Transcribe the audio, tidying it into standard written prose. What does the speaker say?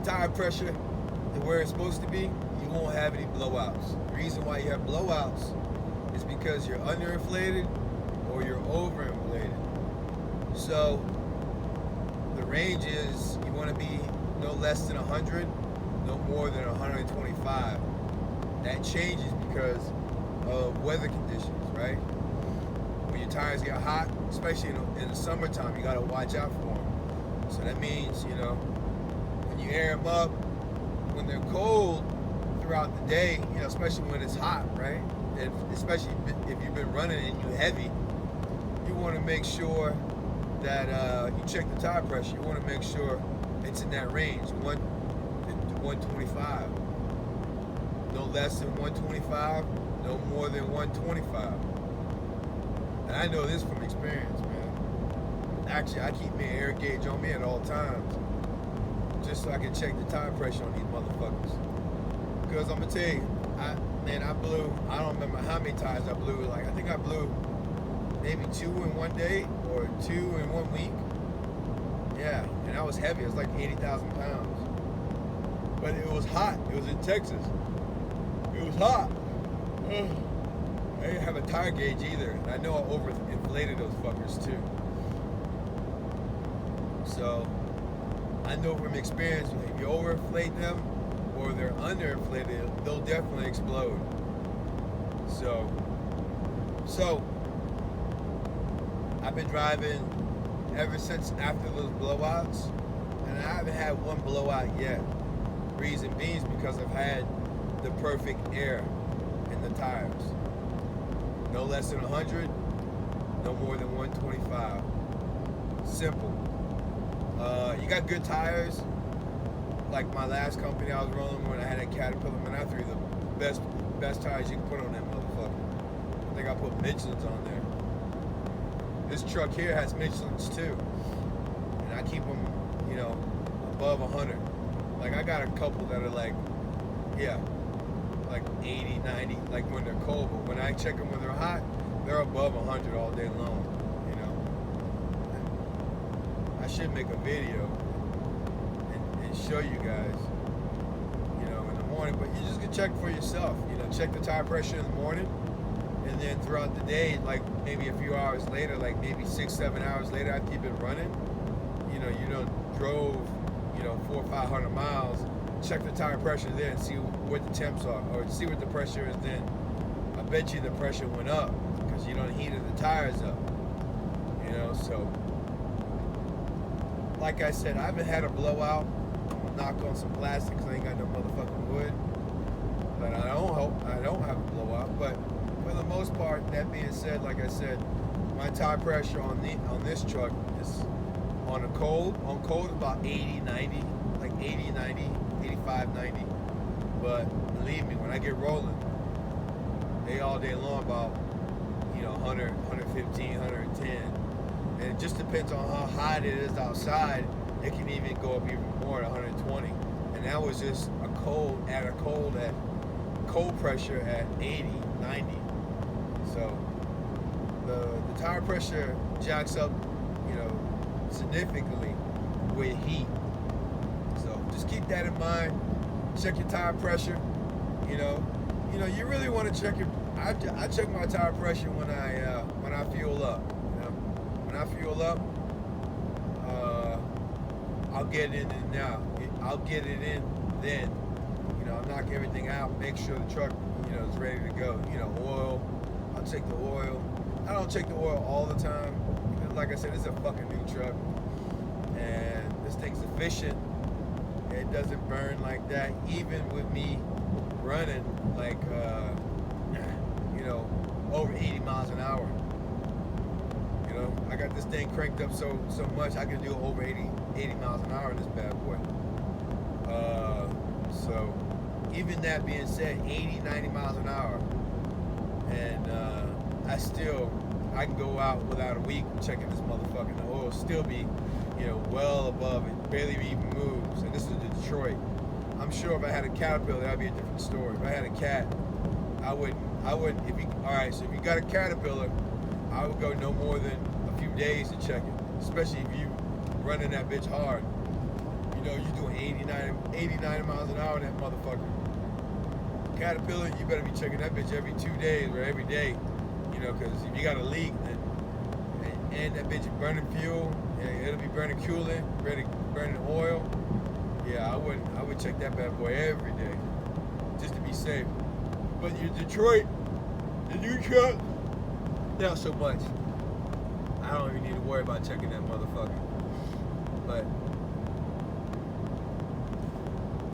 tire pressure to where it's supposed to be, you won't have any blowouts. The reason why you have blowouts is because you're underinflated or you're overinflated. So the range is you want to be no less than 100, no more than 125. That changes because of weather conditions, right? When your tires get hot, especially in the summertime, you got to watch out for them. So that means, you know, when you air them up, when they're cold throughout the day, you know, especially when it's hot, right? And especially if you've been running and you're heavy, you want to make sure that you check the tire pressure. You want to make sure it's in that range, 125. No less than 125, no more than 125. And I know this from experience, man. Actually, I keep my air gauge on me at all times, just so I can check the tire pressure on these motherfuckers. Because I'm gonna tell you, I blew, I don't remember how many tires I blew. Like, I think I blew maybe 2 in one day or 2 in 1 week. Yeah, and I was heavy. It was like 80,000 pounds. But it was hot. It was in Texas. It was hot. Ugh. I didn't have a tire gauge either. And I know I overinflated those fuckers too. So I know from experience, if you overinflate them or they're underinflated, they'll definitely explode. So I've been driving ever since after those blowouts, and I haven't had one blowout yet. Reason being is because I've had the perfect air in the tires. No less than 100, no more than 125. Simple. You got good tires. Like my last company I was rolling when I had a Caterpillar, man, I threw the best tires you can put on that motherfucker. I think I put Michelin's on there. This truck here has Michelin's too, and I keep them, you know, above 100. Like, I got a couple that are like, yeah, like 80, 90, like when they're cold, but when I check them when they're hot, they're above 100 all day long, you know. I should make a video and show you guys, you know, in the morning, but you just can check for yourself, you know, check the tire pressure in the morning, and then throughout the day, like maybe a few hours later, like maybe 6-7 hours later after you've been running, you know, drove, you know, 400 or 500 miles, check the tire pressure then, see what the temps are, or see what the pressure is then. I bet you the pressure went up because you don't heated the tires up, you know. So like I said, I haven't had a blowout. I'm gonna knock on some plastic because I ain't got no motherfucking wood, but I don't have a blowout. But for the most part, that being said, like I said, my tire pressure on this truck is on cold about 80, 90, like 80, 90, 85, 90. But believe me, when I get rolling, they all day long about, you know, 100, 115, 110. And it just depends on how hot it is outside. It can even go up even more to 120. And that was just a cold pressure at 80, 90. So the tire pressure jacks up, you know, significantly with heat. So just keep that in mind. Check your tire pressure. You know, you really want to check your. I check my tire pressure when I fuel up. You know, when I fuel up, I'll get it in now. I'll get it in then. You know, I'll knock everything out. Make sure the truck, you know, is ready to go. You know, oil. I'll check the oil. I don't check the oil all the time because, like I said, it's a fucking new truck, and this thing's efficient. It doesn't burn like that, even with me running like, you know, over 80 miles an hour. You know, I got this thing cranked up so much I can do over 80 miles an hour in this bad boy. So even that being said, 80, 90 miles an hour, and I can go out without a week checking this motherfucker. The oil still be, you know, well above it, barely even moves. And this is Detroit. I'm sure if I had a Caterpillar, that'd be a different story. If I had a Cat, I wouldn't. Alright, so if you got a Caterpillar, I would go no more than a few days to check it, especially if you running that bitch hard. You know you're doing 89 miles an hour in that motherfucker. Caterpillar, you better be checking that bitch every 2 days or every day, you know, because if you got a leak and that bitch is burning fuel, yeah, it'll be burning coolant, burning oil. Yeah, I would check that bad boy every day just to be safe. But your Detroit, the new truck, not so much. I don't even need to worry about checking that motherfucker. But